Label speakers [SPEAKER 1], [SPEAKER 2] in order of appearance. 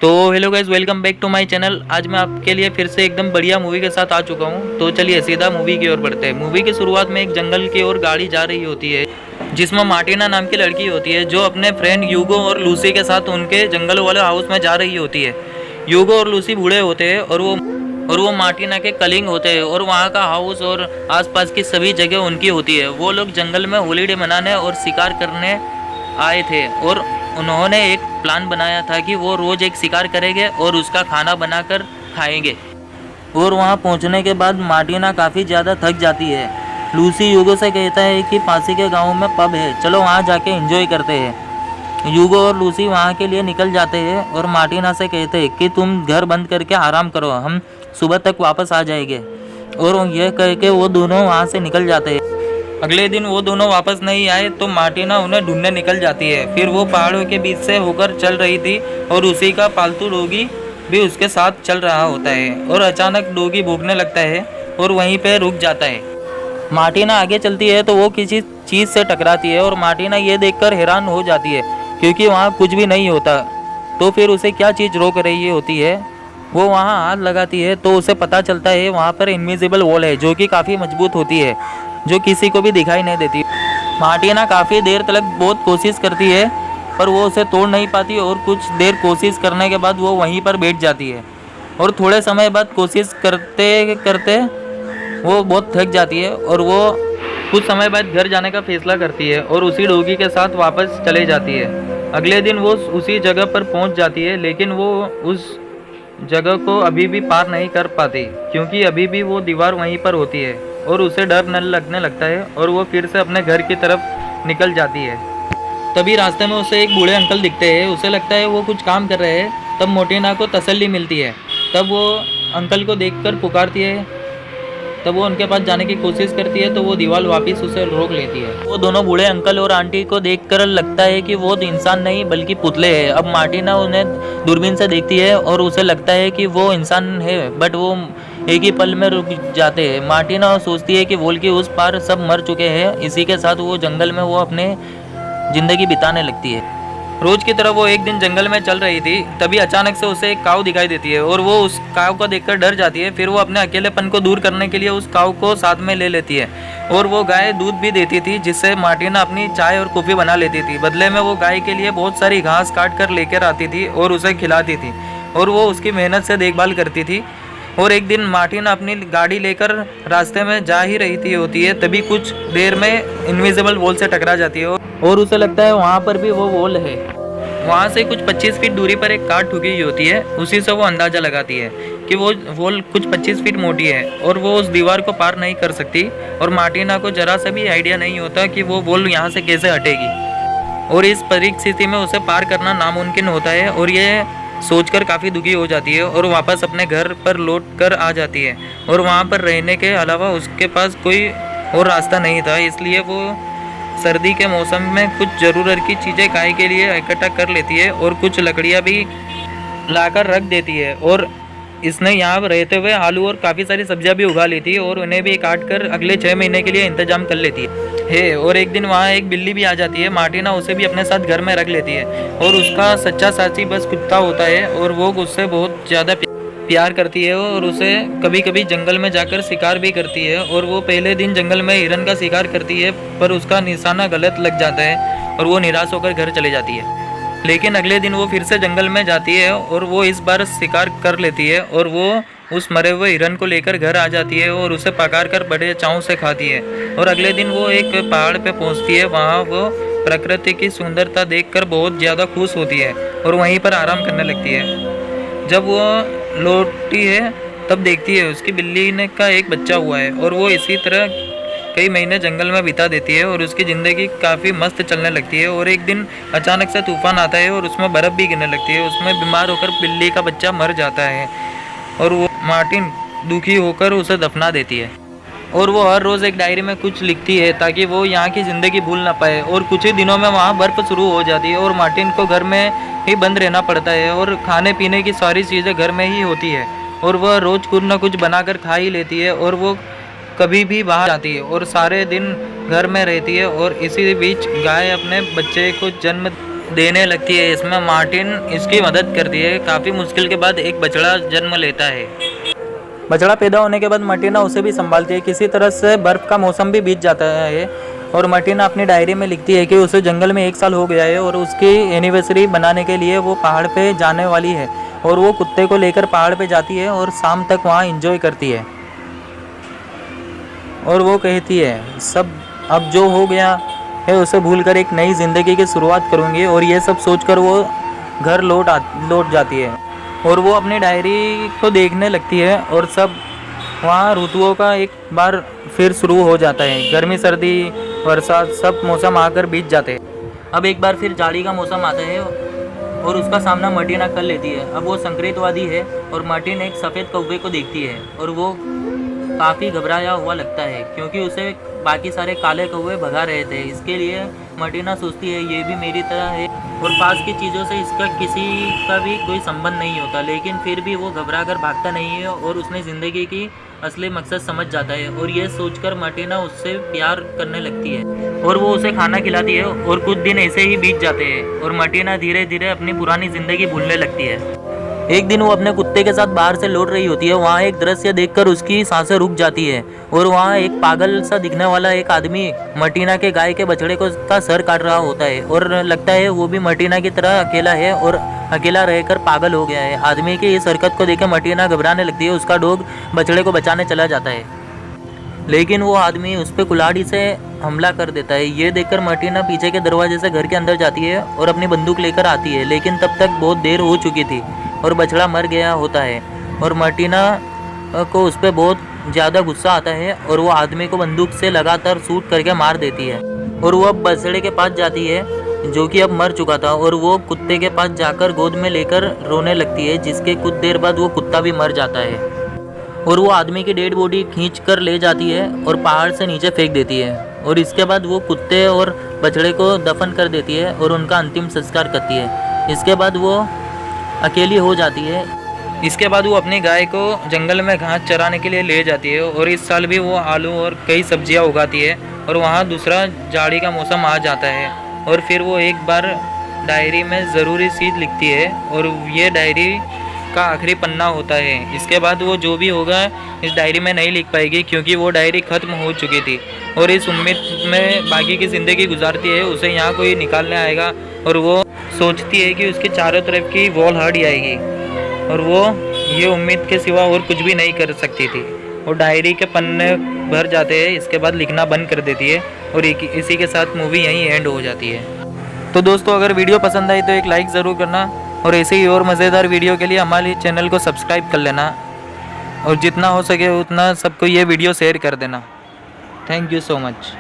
[SPEAKER 1] तो hello guys, welcome back to my channel. आज मैं आपके लिए फिर से एकदम बढ़िया मूवी के साथ आ चुका हूँ। तो चलिए सीधा मूवी की ओर बढ़ते हैं। मूवी की शुरुआत में एक जंगल की ओर गाड़ी जा रही होती है जिसमें मार्टिना नाम की लड़की होती है जो अपने फ्रेंड यूगो और लूसी के साथ उनके जंगल वाले हाउस में जा रही होती है। यूगो और लूसी बूढ़े होते हैं और वो मार्टिना के कलिंग होते हैं और वहाँ का हाउस और आसपास की सभी जगह उनकी होती है। वो लोग जंगल में हॉलीडे मनाने और शिकार करने आए थे और उन्होंने एक प्लान बनाया था कि वो रोज़ एक शिकार करेंगे और उसका खाना बनाकर खाएंगे। और वहाँ पहुँचने के बाद मार्टिना काफ़ी ज़्यादा थक जाती है। लूसी यूगो से कहता है कि पासी के गांव में पब है, चलो वहाँ जाके एंजॉय करते हैं। यूगो और लूसी वहाँ के लिए निकल जाते हैं और मार्टिना से कहते हैं कि तुम घर बंद करके आराम करो, हम सुबह तक वापस आ जाएंगे। और यह कह के वो दोनों वहाँ से निकल जाते हैं। अगले दिन वो दोनों वापस नहीं आए तो मार्टिना उन्हें ढूंढने निकल जाती है। फिर वो पहाड़ों के बीच से होकर चल रही थी और उसी का पालतू डॉगी भी उसके साथ चल रहा होता है और अचानक डॉगी भौंकने लगता है और वहीं पे रुक जाता है। मार्टिना आगे चलती है तो वो किसी चीज़ से टकराती है और मार्टिना ये देखकर हैरान हो जाती है क्योंकि वहाँ कुछ भी नहीं होता। तो फिर उसे क्या चीज़ रोक रही होती है। वो वहाँ हाथ लगाती है तो उसे पता चलता है वहाँ पर इनविजिबल वॉल है जो कि काफ़ी मजबूत होती है, जो किसी को भी दिखाई नहीं देती। मार्टिना काफ़ी देर तक बहुत कोशिश करती है पर वो उसे तोड़ नहीं पाती और कुछ देर कोशिश करने के बाद वो वहीं पर बैठ जाती है। और थोड़े समय बाद कोशिश करते करते वो बहुत थक जाती है और वो कुछ समय बाद घर जाने का फैसला करती है और उसी डॉगी के साथ वापस चले जाती है। अगले दिन वो उसी जगह पर पहुंच जाती है लेकिन वो उस जगह को अभी भी पार नहीं कर पाती क्योंकि अभी भी वो दीवार वहीं पर होती है और उसे डर न लगने लगता है और वो फिर से अपने घर की तरफ निकल जाती है। तभी रास्ते में उसे एक बूढ़े अंकल दिखते हैं। उसे लगता है वो कुछ काम कर रहे हैं। तब मार्टिना को तसल्ली मिलती है। तब वो अंकल को देखकर पुकारती है। तब वो उनके पास जाने की कोशिश करती है तो वो दीवार वापस उसे रोक लेती है। वो दोनों बूढ़े अंकल और आंटी को देखकर लगता है कि वो इंसान नहीं बल्कि पुतले हैं। अब मार्टिना उन्हें दूरबीन से देखती है और उसे लगता है कि वो इंसान है बट वो एक ही पल में रुक जाते हैं। मार्टिना सोचती है कि वॉल के उस पार सब मर चुके हैं। इसी के साथ वो जंगल में वो अपने ज़िंदगी बिताने लगती है। रोज की तरह वो एक दिन जंगल में चल रही थी, तभी अचानक से उसे एक काऊ दिखाई देती है और वो उस काऊ को देखकर डर जाती है। फिर वो अपने अकेलेपन को दूर करने के लिए उस काऊ को साथ में ले लेती है और वो गाय दूध भी देती थी जिससे मार्टिना अपनी चाय और कॉफ़ी बना लेती थी। बदले में वो गाय के लिए बहुत सारी घास काट कर लेकर आती थी और उसे खिलाती थी और वो उसकी मेहनत से देखभाल करती थी। और एक दिन मार्टिना अपनी गाड़ी लेकर रास्ते में जा ही रही होती है, तभी कुछ देर में इनविजिबल वॉल से टकरा जाती है और उसे लगता है वहाँ पर भी वो वॉल है। वहाँ से कुछ 25 फीट दूरी पर एक कार ठुकी हुई होती है। उसी से वो अंदाज़ा लगाती है कि वो वॉल कुछ 25 फीट मोटी है और वो उस दीवार को पार नहीं कर सकती। और मार्टिना को जरा सा भी आइडिया नहीं होता कि वो वॉल यहाँ से कैसे हटेगी और इस परिस्थिति में उसे पार करना नामुमकिन होता है और ये सोचकर काफ़ी दुखी हो जाती है और वापस अपने घर पर लौट कर आ जाती है। और वहाँ पर रहने के अलावा उसके पास कोई और रास्ता नहीं था, इसलिए वो सर्दी के मौसम में कुछ ज़रूरत की चीज़ें खाने के लिए इकट्ठा कर लेती है और कुछ लकड़ियाँ भी लाकर रख देती है। और इसने यहाँ रहते हुए आलू और काफ़ी सारी सब्जियाँ भी उगा लेती है और उन्हें भी काट कर अगले 6 महीने के लिए इंतजाम कर लेती है। और एक दिन वहाँ एक बिल्ली भी आ जाती है। मार्टिना उसे भी अपने साथ घर में रख लेती है और उसका सच्चा साथी बस कुत्ता होता है और वो उससे बहुत ज़्यादा प्यार करती है और उसे कभी कभी जंगल में जाकर शिकार भी करती है। और वो पहले दिन जंगल में हिरन का शिकार करती है पर उसका निशाना गलत लग जाता है और वो निराश होकर घर चले जाती है। लेकिन अगले दिन वो फिर से जंगल में जाती है और वो इस बार शिकार कर लेती है और वो उस मरे हुए हिरन को लेकर घर आ जाती है और उसे पकाकर कर बड़े चाव से खाती है। और अगले दिन वो एक पहाड़ पे पहुंचती है। वहाँ वो प्रकृति की सुंदरता देखकर बहुत ज़्यादा खुश होती है और वहीं पर आराम करने लगती है। जब वो लौटती है तब देखती है उसकी बिल्ली ने का एक बच्चा हुआ है और वो इसी तरह कई महीने जंगल में बिता देती है और उसकी ज़िंदगी काफ़ी मस्त चलने लगती है। और एक दिन अचानक से तूफान आता है और उसमें बर्फ़ भी गिरने लगती है। उसमें बीमार होकर बिल्ली का बच्चा मर जाता है और वो मार्टिन दुखी होकर उसे दफना देती है। और वो हर रोज़ एक डायरी में कुछ लिखती है ताकि वो यहाँ की ज़िंदगी भूल ना पाए। और कुछ ही दिनों में वहाँ बर्फ़ शुरू हो जाती है और मार्टिन को घर में ही बंद रहना पड़ता है और खाने पीने की सारी चीज़ें घर में ही होती है और वह रोज़ कुछ ना कुछ बनाकर खा ही लेती है और वो कभी भी बाहर जाती है और सारे दिन घर में रहती है। और इसी बीच गाय अपने बच्चे को जन्म देने लगती है। इसमें मार्टिन इसकी मदद करती है। काफ़ी मुश्किल के बाद एक बछड़ा जन्म लेता है। बछड़ा पैदा होने के बाद मार्टिना उसे भी संभालती है। किसी तरह से बर्फ़ का मौसम भी बीत जाता है और मार्टिना अपनी डायरी में लिखती है कि उसे जंगल में 1 साल हो गया है और उसकी एनिवर्सरी बनाने के लिए वो पहाड़ पे जाने वाली है और वो कुत्ते को लेकर पहाड़ पे जाती है और शाम तक वहाँ एंजॉय करती है। और वो कहती है सब अब जो हो गया है उसे भूलकर एक नई ज़िंदगी की शुरुआत करूँगी। और ये सब सोचकर वो घर लौट जाती है और वो अपनी डायरी को देखने लगती है और सब वहाँ ऋतुओं का एक बार फिर शुरू हो जाता है। गर्मी, सर्दी, बरसात सब मौसम आकर बीत जाते हैं। अब एक बार फिर जाड़ी का मौसम आता है और उसका सामना मार्टिना कर लेती है। अब वो संकेतवादी है और मार्टिन एक सफ़ेद कौवे को देखती है और वो काफ़ी घबराया हुआ लगता है क्योंकि उसे बाकी सारे काले कौवे भगा रहे थे। इसके लिए मार्टिना सोचती है ये भी मेरी तरह है और पास की चीज़ों से इसका किसी का भी कोई संबंध नहीं होता, लेकिन फिर भी वो घबरा कर भागता नहीं है और उसने ज़िंदगी की असली मकसद समझ जाता है। और ये सोचकर मार्टिना उससे प्यार करने लगती है और वो उसे खाना खिलाती है और कुछ दिन ऐसे ही बीत जाते हैं और मार्टिना धीरे धीरे अपनी पुरानी ज़िंदगी भूलने लगती है। एक दिन वो अपने कुत्ते के साथ बाहर से लौट रही होती है। वहाँ एक दृश्य देखकर उसकी सांसें रुक जाती है और वहाँ एक पागल सा दिखने वाला एक आदमी मार्टिना के गाय के बछड़े का सर काट रहा होता है और लगता है वो भी मार्टिना की तरह अकेला है और अकेला रहकर पागल हो गया है। आदमी की इस हरकत को देकर मार्टिना घबराने लगती है। उसका डॉग बछड़े को बचाने चला जाता है, लेकिन वो आदमी उस पर कुल्हाड़ी से हमला कर देता है। ये देखकर मार्टिना पीछे के दरवाजे से घर के अंदर जाती है और अपनी बंदूक लेकर आती है, लेकिन तब तक बहुत देर हो चुकी थी और बछड़ा मर गया होता है। और मार्टिना को उस पर बहुत ज़्यादा गुस्सा आता है और वो आदमी को बंदूक से लगातार शूट करके मार देती है। और वो अब बछड़े के पास जाती है जो कि अब मर चुका था और वो कुत्ते के पास जाकर गोद में लेकर रोने लगती है, जिसके कुछ देर बाद वो कुत्ता भी मर जाता है और वो आदमी की डेड बॉडी खींच कर ले जाती है और पहाड़ से नीचे फेंक देती है। और इसके बाद वो कुत्ते और बछड़े को दफन कर देती है और उनका अंतिम संस्कार करती है। इसके बाद वो अकेली हो जाती है। इसके बाद वो अपनी गाय को जंगल में घास चराने के लिए ले जाती है और इस साल भी वो आलू और कई सब्जियां उगाती है। और वहाँ दूसरा जाड़ी का मौसम आ जाता है और फिर वो एक बार डायरी में ज़रूरी चीज़ लिखती है और ये डायरी का आखिरी पन्ना होता है। इसके बाद वो जो भी होगा इस डायरी में नहीं लिख पाएगी क्योंकि वो डायरी ख़त्म हो चुकी थी और इस उम्मीद में बाकी की ज़िंदगी गुजारती है। उसे यहाँ कोई निकालने आएगा और वो सोचती है कि उसके चारों तरफ की वॉल हट जाएगी और वो ये उम्मीद के सिवा और कुछ भी नहीं कर सकती थी। और डायरी के पन्ने भर जाते हैं। इसके बाद लिखना बंद कर देती है और इसी के साथ मूवी यहीं एंड हो जाती है। तो दोस्तों अगर वीडियो पसंद आई तो एक लाइक ज़रूर करना और ऐसे ही और मज़ेदार वीडियो के लिए हमारे चैनल को सब्सक्राइब कर लेना और जितना हो सके उतना सबको ये वीडियो शेयर कर देना। Thank you so much.